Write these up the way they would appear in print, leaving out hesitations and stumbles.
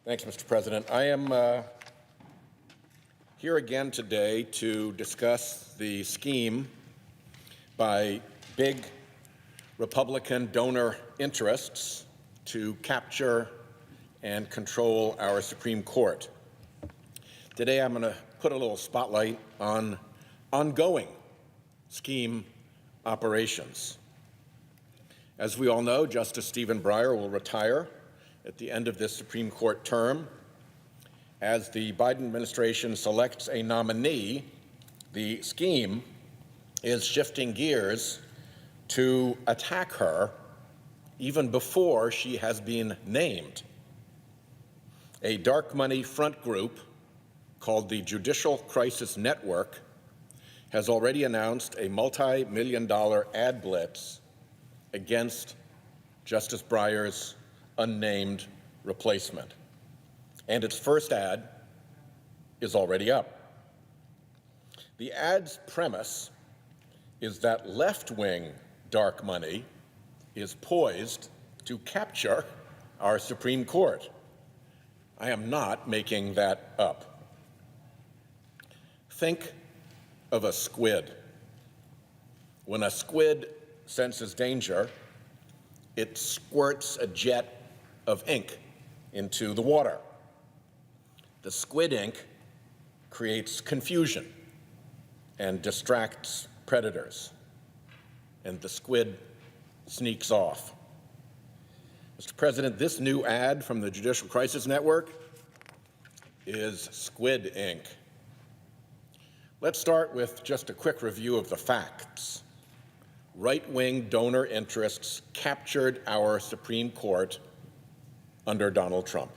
Thanks, Mr. President. I am here again today to discuss the scheme by big Republican donor interests to capture and control our Supreme Court. Today I'm going to put a little spotlight on ongoing scheme operations. As we all know, Justice Stephen Breyer will retire at the end of this Supreme Court term. As the Biden administration selects a nominee, the scheme is shifting gears to attack her even before she has been named. A dark money front group called the Judicial Crisis Network has already announced a multi-million-dollar ad blitz against Justice Breyer's unnamed replacement. And its first ad is already up. The ad's premise is that left-wing dark money is poised to capture our Supreme Court. I am not making that up. Think of a squid. When a squid senses danger, it squirts a jet of ink into the water. The squid ink creates confusion and distracts predators, and the squid sneaks off. Mr. President, this new ad from the Judicial Crisis Network is squid ink. Let's start with just a quick review of the facts. Right-wing donor interests captured our Supreme Court under Donald Trump.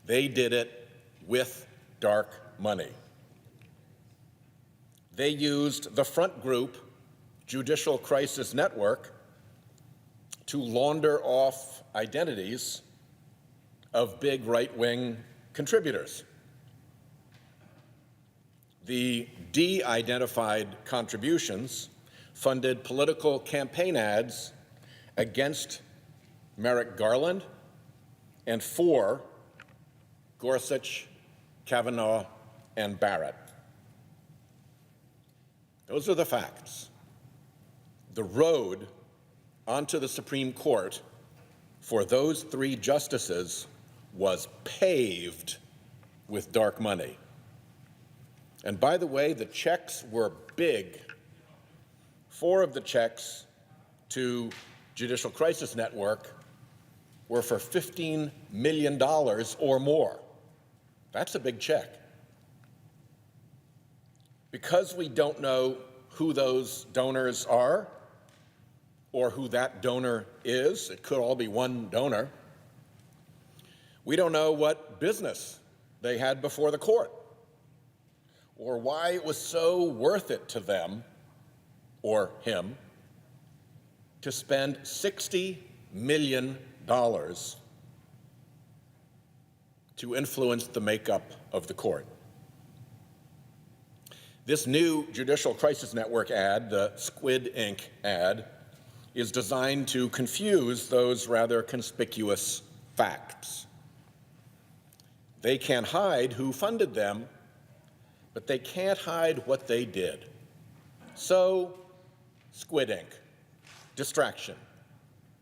They did it with dark money. They used the front group, Judicial Crisis Network, to launder off identities of big right-wing contributors. The de-identified contributions funded political campaign ads against Merrick Garland and for Gorsuch, Kavanaugh, and Barrett. Those are the facts. The road onto the Supreme Court for those three justices was paved with dark money. And by the way, the checks were big. 4 of the checks to Judicial Crisis Network were for $15 million or more. That's a big check. Because we don't know who those donors are or who that donor is, it could all be one donor, we don't know what business they had before the court or why it was so worth it to them or him to spend $60 million to influence the makeup of the court. This new Judicial Crisis Network ad, the Squid Ink ad, is designed to confuse those rather conspicuous facts. They can hide who funded them, but they can't hide what they did. So, Squid Ink, distraction,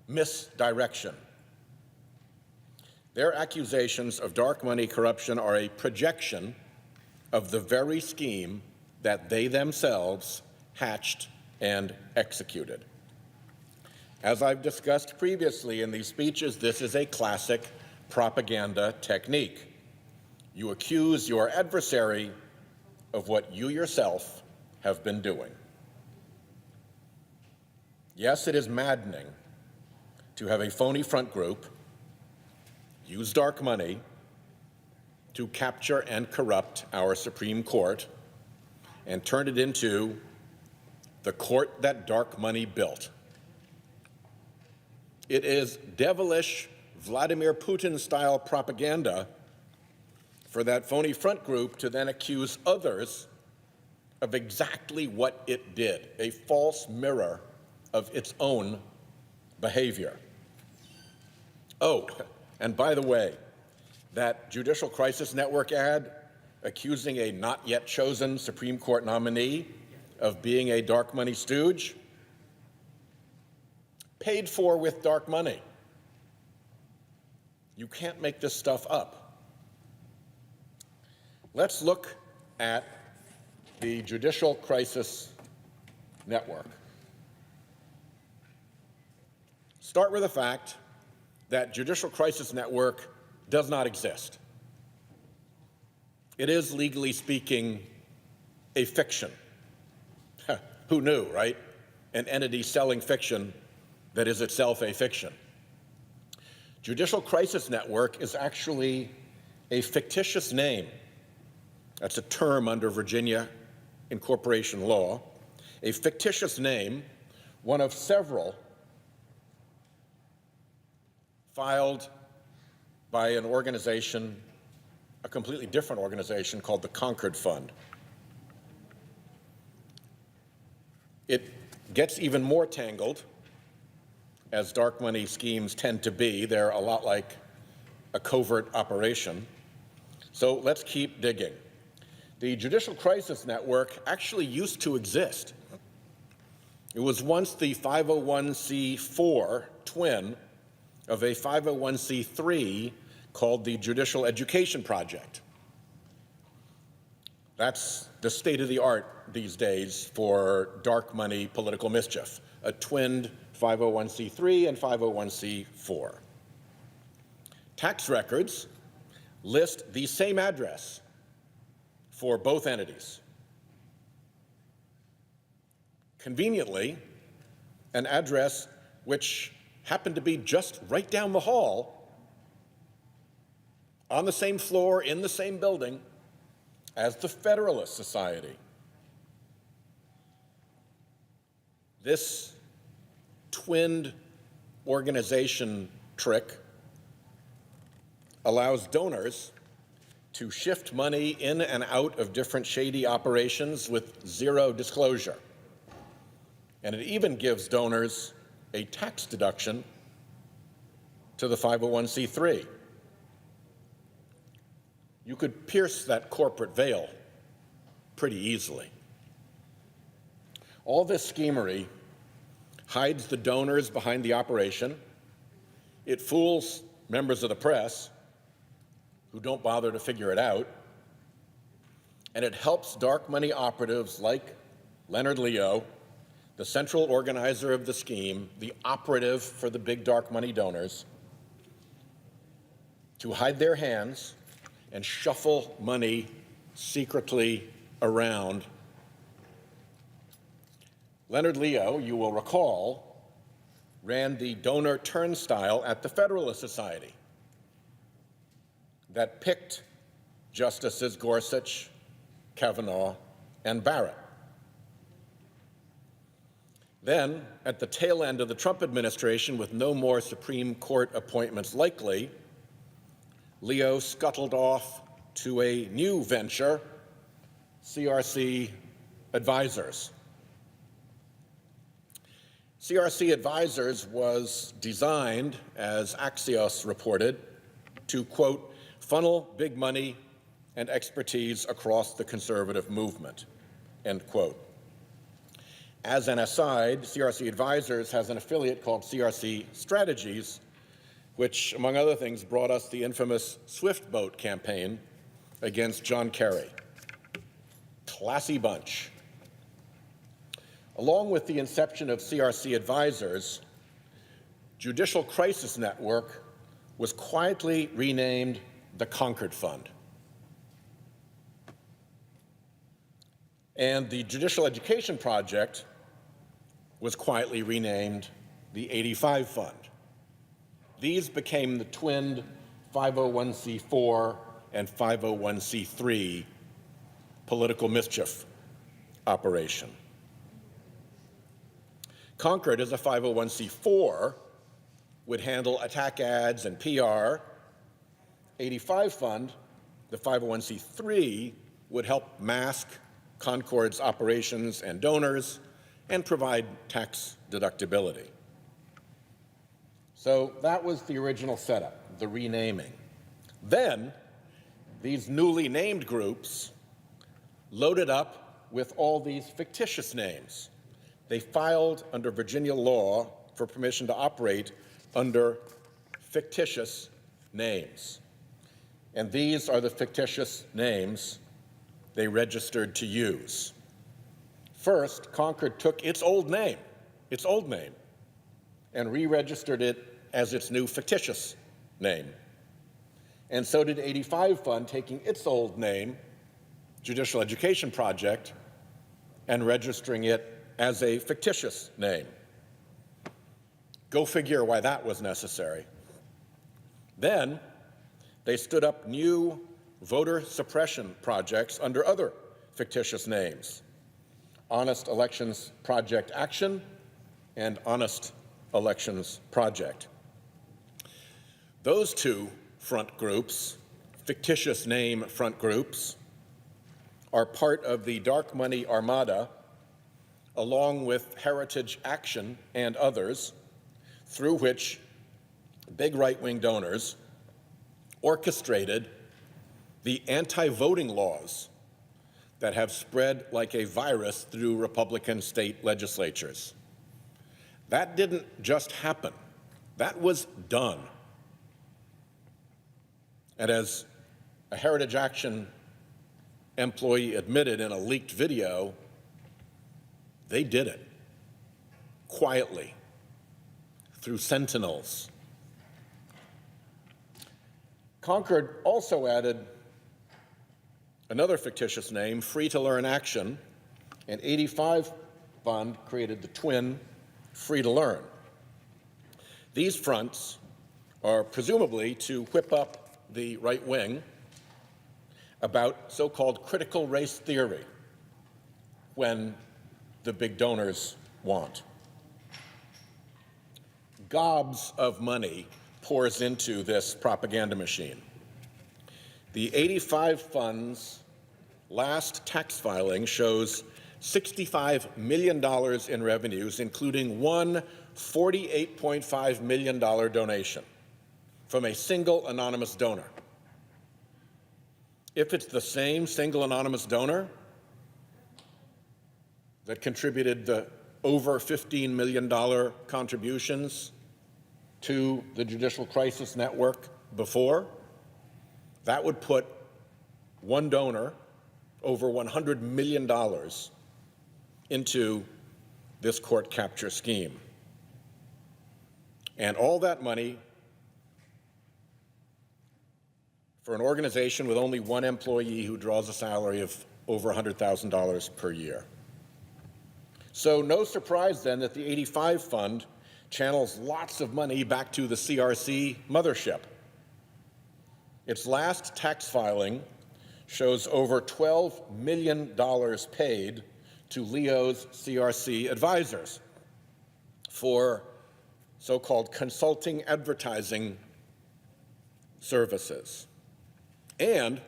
misdirection. Their accusations of dark money corruption are a projection of the very scheme that they themselves hatched and executed. As I've discussed previously in these speeches, this is a classic propaganda technique. You accuse your adversary of what you yourself have been doing. Yes, it is maddening to have a phony front group use dark money to capture and corrupt our Supreme Court and turn it into the court that dark money built. It is devilish Vladimir Putin-style propaganda for that phony front group to then accuse others of exactly what it did, a false mirror of its own behavior. Oh, And by the way, that Judicial Crisis Network ad accusing a not yet chosen Supreme Court nominee of being a dark money stooge, paid for with dark money. You can't make this stuff up. Let's look at the Judicial Crisis Network. Start with the fact that Judicial Crisis Network does not exist. It is, legally speaking, a fiction. Who knew, right? An entity selling fiction that is itself a fiction. Judicial Crisis Network is actually a fictitious name. That's a term under Virginia incorporation law. A fictitious name, one of several filed by an organization, a completely different organization called the Concord Fund. It gets even more tangled, as dark money schemes tend to be. They're a lot like a covert operation. So let's keep digging. The Judicial Crisis Network actually used to exist. It was once the 501c4 twin of a 501c3 called the Judicial Education Project. That's the state of the art these days for dark money political mischief, a twinned 501c3 and 501c4. Tax records list the same address for both entities. Conveniently, an address which happened to be just right down the hall, on the same floor, in the same building, as the Federalist Society. This twinned organization trick allows donors to shift money in and out of different shady operations with zero disclosure. And it even gives donors a tax deduction to the 501c3. You could pierce that corporate veil pretty easily. All this schemery hides the donors behind the operation. It fools members of the press who don't bother to figure it out. And it helps dark money operatives like Leonard Leo, the central organizer of the scheme, the operative for the big dark money donors, to hide their hands and shuffle money secretly around. Leonard Leo, you will recall, ran the donor turnstile at the Federalist Society that picked Justices Gorsuch, Kavanaugh, and Barrett. Then, at the tail end of the Trump administration, with no more Supreme Court appointments likely, Leo scuttled off to a new venture, CRC Advisors. CRC Advisors was designed, as Axios reported, to, quote, funnel big money and expertise across the conservative movement, end quote. As an aside, CRC Advisors has an affiliate called CRC Strategies, which, among other things, brought us the infamous Swift Boat campaign against John Kerry. Classy bunch. Along with the inception of CRC Advisors, Judicial Crisis Network was quietly renamed the Concord Fund. And the Judicial Education Project was quietly renamed the 85 Fund. These became the twinned 501c4 and 501c3 political mischief operation. Concord, as a 501c4, would handle attack ads and PR. 85 Fund, the 501c3, would help mask Concord's operations and donors and provide tax deductibility. So that was the original setup. the renaming. Then, these newly named groups loaded up with all these fictitious names. They filed under Virginia law for permission to operate under fictitious names. And these are the fictitious names they registered to use. First, Concord took its old name, and re-registered it as its new fictitious name. And so did 85 Fund, taking its old name, Judicial Education Project, and registering it as a fictitious name. Go figure why that was necessary. Then they stood up new voter suppression projects under other fictitious names: Honest Elections Project Action and Honest Elections Project. Those two front groups, fictitious name front groups, are part of the dark money armada, along with Heritage Action and others, through which big right-wing donors orchestrated the anti-voting laws that have spread like a virus through Republican state legislatures. That didn't just happen. That was done. And as a Heritage Action employee admitted in a leaked video, they did it quietly through sentinels. Concord also added another fictitious name, Free to Learn Action, and 85 Fund created the twin Free to Learn. These fronts are presumably to whip up the right wing about so-called critical race theory when the big donors want. Gobs of money pours into this propaganda machine. The 85 Fund's last tax filing shows $65 million in revenues, including one $48.5 million donation from a single anonymous donor. If it's the same single anonymous donor that contributed the over $15 million contributions to the Judicial Crisis Network before, that would put one donor over $100 million into this court capture scheme. And all that money for an organization with only one employee who draws a salary of over $100,000 per year. So no surprise then that the 85 Fund channels lots of money back to the CRC mothership. Its last tax filing shows over $12 million paid to Leo's CRC advisors for so-called consulting advertising services. And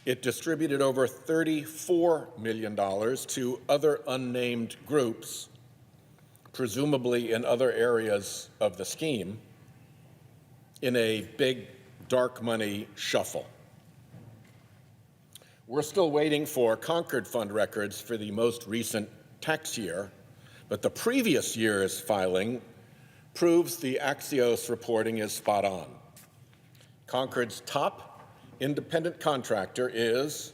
it distributed over $34 million to other unnamed groups, presumably in other areas of the scheme, in a big dark money shuffle. We're still waiting for Concord Fund records for the most recent tax year, but the previous year's filing proves the Axios reporting is spot on. Concord's top independent contractor is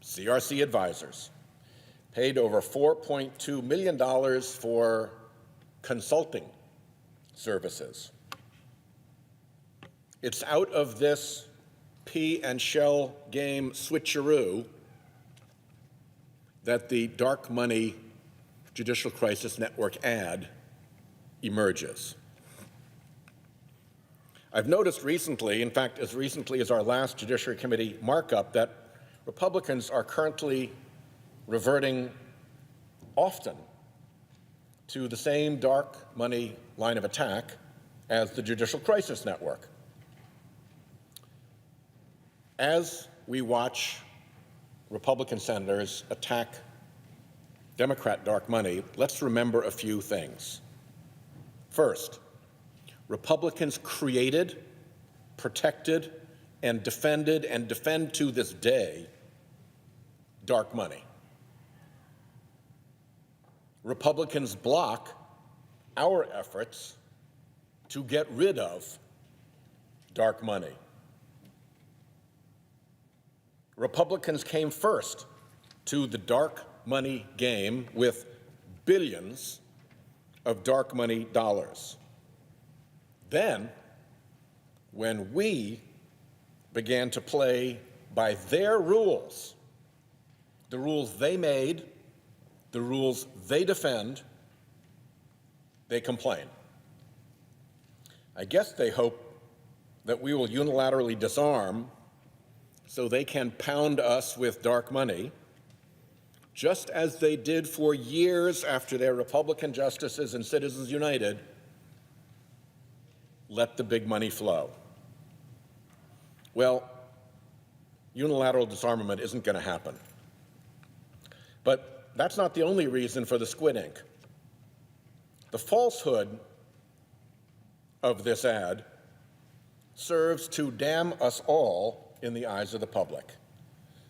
CRC Advisors, paid over $4.2 million for consulting services. It's out of this pea and shell game switcheroo that the dark money Judicial Crisis Network ad emerges. I've noticed recently, in fact, as recently as our last Judiciary Committee markup, that Republicans are currently reverting often to the same dark money line of attack as the Judicial Crisis Network. As we watch Republican senators attack Democrat dark money, let's remember a few things. First, Republicans created protected and defended and defend to this day dark money. Republicans block our efforts to get rid of dark money. Republicans came first to the dark money game with billions of dark money dollars. Then, when we began to play by their rules, the rules they made, the rules they defend, they complain. I guess they hope that we will unilaterally disarm so they can pound us with dark money, just as they did for years after their Republican justices and Citizens United let the big money flow. Well, unilateral disarmament isn't going to happen. But that's not the only reason for the squid ink. The falsehood of this ad serves to damn us all in the eyes of the public.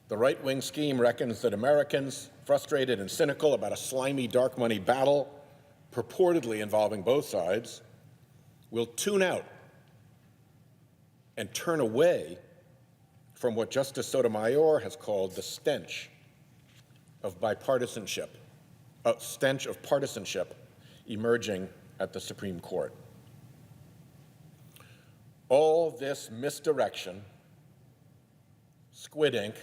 The right-wing scheme reckons that Americans, frustrated and cynical about a slimy dark money battle purportedly involving both sides, will tune out and turn away from what Justice Sotomayor has called the stench of partisanship emerging at the Supreme Court. All this misdirection, squid ink,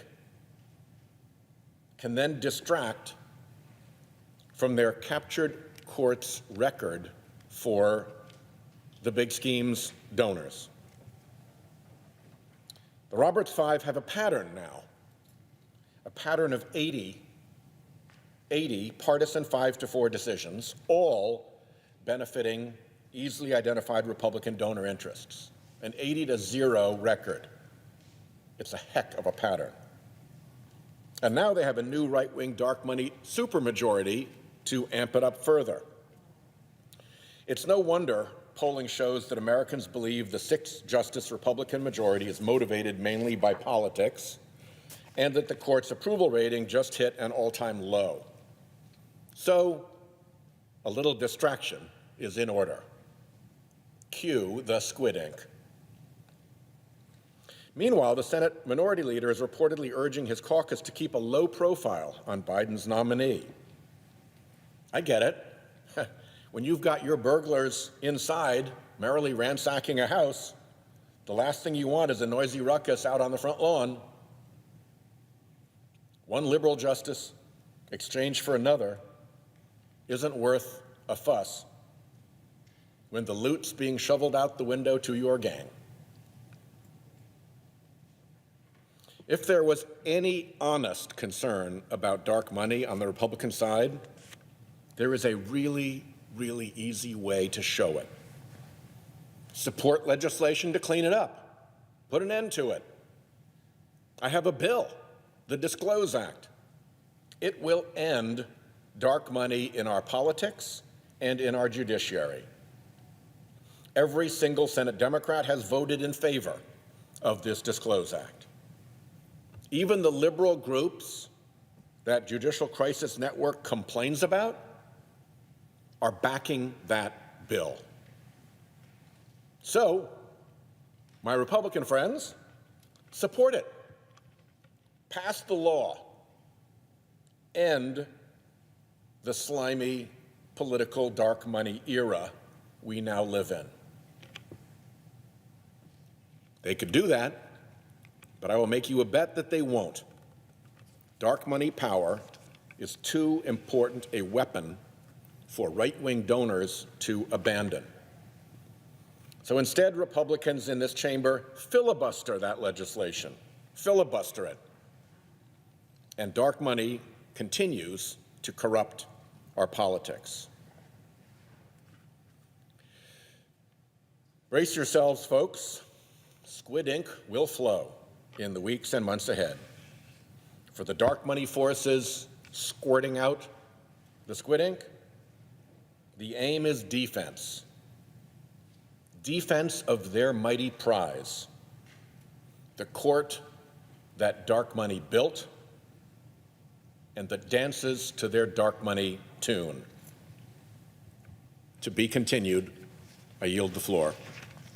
can then distract from their captured court's record for the big scheme's donors. The Roberts Five have a pattern now, a pattern of 80 partisan 5-4 decisions, all benefiting easily identified Republican donor interests, an 80-0 record. It's a heck of a pattern. And now they have a new right-wing dark money supermajority to amp it up further. It's no wonder polling shows that Americans believe the 6-justice Republican majority is motivated mainly by politics, and that the court's approval rating just hit an all-time low. So, a little distraction is in order. Cue the squid ink. Meanwhile, the Senate Minority Leader is reportedly urging his caucus to keep a low profile on Biden's nominee. I get it. When you've got your burglars inside merrily ransacking a house, the last thing you want is a noisy ruckus out on the front lawn. One liberal justice exchanged for another isn't worth a fuss when the loot's being shoveled out the window to your gang. If there was any honest concern about dark money on the Republican side, there is a really easy way to show it. Support legislation to clean it up. Put an end to it. I have a bill, the Disclose Act. It will end dark money in our politics and in our judiciary. Every single Senate Democrat has voted in favor of this Disclose Act. Even the liberal groups that Judicial Crisis Network complains about are backing that bill. So, my Republican friends, support it. Pass the law. End the slimy political dark money era we now live in. They could do that, but I will make you a bet that they won't. Dark money power is too important a weapon for right-wing donors to abandon. So instead, Republicans in this chamber filibuster that legislation, filibuster it. And dark money continues to corrupt our politics. Brace yourselves, folks. Squid ink will flow in the weeks and months ahead. For the dark money forces squirting out the squid ink, the aim is defense. Defense of their mighty prize, the court that dark money built and that dances to their dark money tune. To be continued. I yield the floor.